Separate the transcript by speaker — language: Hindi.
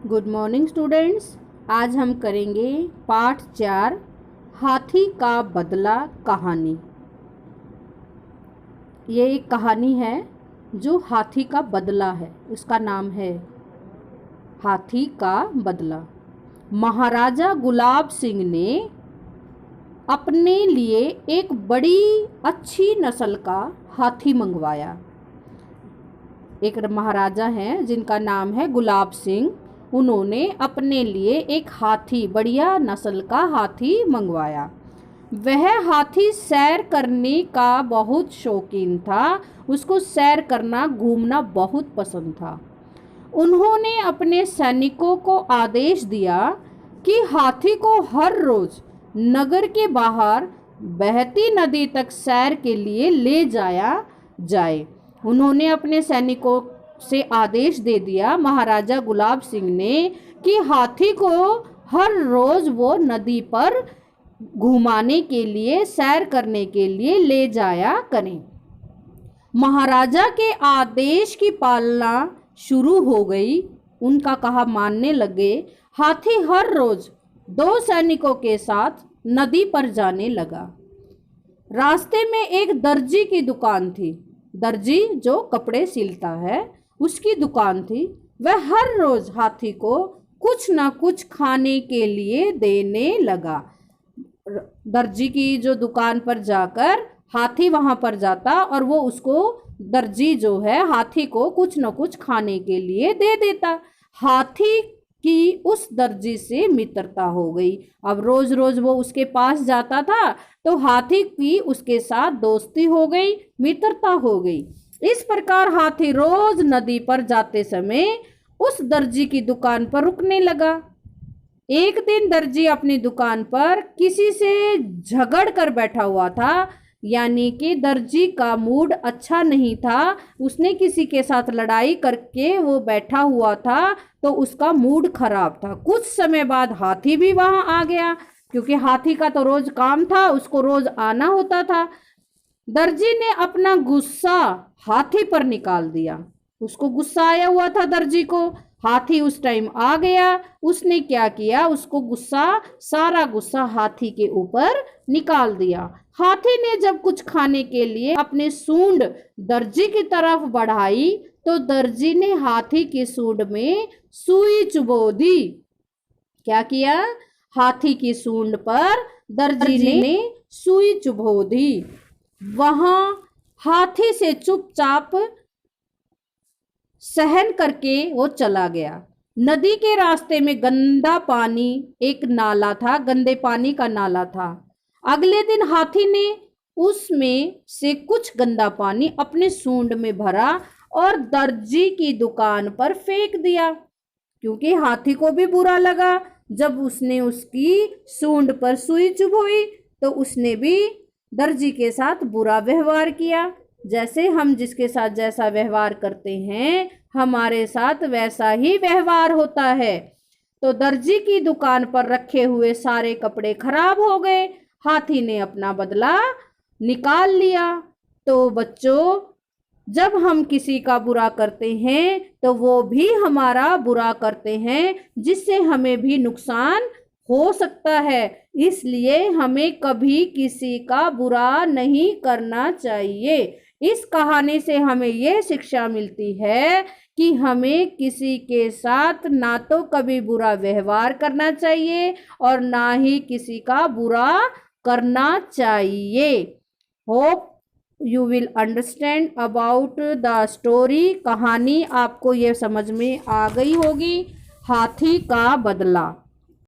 Speaker 1: Good morning students. आज हम करेंगे पाठ 4 हाथी का बदला कहानी। ये एक कहानी है जो हाथी का बदला है। उसका नाम है हाथी का बदला। महाराजा गुलाब सिंह ने अपने लिए एक बड़ी अच्छी नस्ल का हाथी मंगवाया। एक महाराजा हैं जिनका नाम है गुलाब सिंह। उन्होंने अपने लिए एक हाथी, बढ़िया नस्ल का हाथी मंगवाया। वह हाथी सैर करने का बहुत शौकीन था। उसको सैर करना, घूमना बहुत पसंद था। उन्होंने अपने सैनिकों को आदेश दिया कि हाथी को हर रोज नगर के बाहर बहती नदी तक सैर के लिए ले जाया जाए। उन्होंने अपने सैनिकों से आदेश दे दिया, महाराजा गुलाब सिंह ने, कि हाथी को हर रोज वो नदी पर घुमाने के लिए, सैर करने के लिए ले जाया करें। महाराजा के आदेश की पालना शुरू हो गई। उनका कहा मानने लगे। हाथी हर रोज 2 सैनिकों के साथ नदी पर जाने लगा। रास्ते में एक दर्जी की दुकान थी। दर्जी जो कपड़े सिलता है, उसकी दुकान थी। वह हर रोज हाथी को कुछ ना कुछ खाने के लिए देने लगा। दर्जी की जो दुकान पर जाकर हाथी वहां पर जाता और वो उसको, दर्जी जो है, हाथी को कुछ ना कुछ खाने के लिए दे देता। हाथी की उस दर्जी से मित्रता हो गई। अब रोज रोज वो उसके पास जाता था तो हाथी की उसके साथ दोस्ती हो गई, मित्रता हो गई। इस प्रकार हाथी रोज नदी पर जाते समय उस दर्जी की दुकान पर रुकने लगा। एक दिन दर्जी अपनी दुकान पर किसी से झगड़ कर बैठा हुआ था, यानी कि दर्जी का मूड अच्छा नहीं था। उसने किसी के साथ लड़ाई करके वो बैठा हुआ था तो उसका मूड खराब था। कुछ समय बाद हाथी भी वहां आ गया, क्योंकि हाथी का तो रोज काम था, उसको रोज आना होता था। दर्जी ने अपना गुस्सा हाथी पर निकाल दिया। उसको गुस्सा आया हुआ था दर्जी को। हाथी उस टाइम आ गया। उसने क्या किया, उसको सारा गुस्सा हाथी के ऊपर निकाल दिया। हाथी ने जब कुछ खाने के लिए अपने सूंड दर्जी की तरफ बढ़ाई तो दर्जी ने हाथी की सूंड में सुई चुभो दी। क्या किया? हाथी की सूंड पर दर्जी ने सुई चुभो दी। वहां हाथी से चुपचाप सहन करके वो चला गया। नदी के रास्ते में गंदा पानी, एक नाला था, गंदे पानी का नाला था। अगले दिन हाथी ने उसमें से कुछ गंदा पानी अपने सूंड में भरा और दर्जी की दुकान पर फेंक दिया, क्योंकि हाथी को भी बुरा लगा। जब उसने उसकी सूंड पर सुई चुभोई तो उसने भी दर्जी के साथ बुरा व्यवहार किया। जैसे हम जिसके साथ जैसा व्यवहार करते हैं, हमारे साथ वैसा ही व्यवहार होता है। तो दर्जी की दुकान पर रखे हुए सारे कपड़े खराब हो गए। हाथी ने अपना बदला निकाल लिया। तो बच्चों, जब हम किसी का बुरा करते हैं तो वो भी हमारा बुरा करते हैं, जिससे हमें भी नुकसान हो सकता है। इसलिए हमें कभी किसी का बुरा नहीं करना चाहिए। इस कहानी से हमें यह शिक्षा मिलती है कि हमें किसी के साथ ना तो कभी बुरा व्यवहार करना चाहिए और ना ही किसी का बुरा करना चाहिए। Hope you will understand about the story. कहानी आपको ये समझ में आ गई होगी, हाथी का बदला।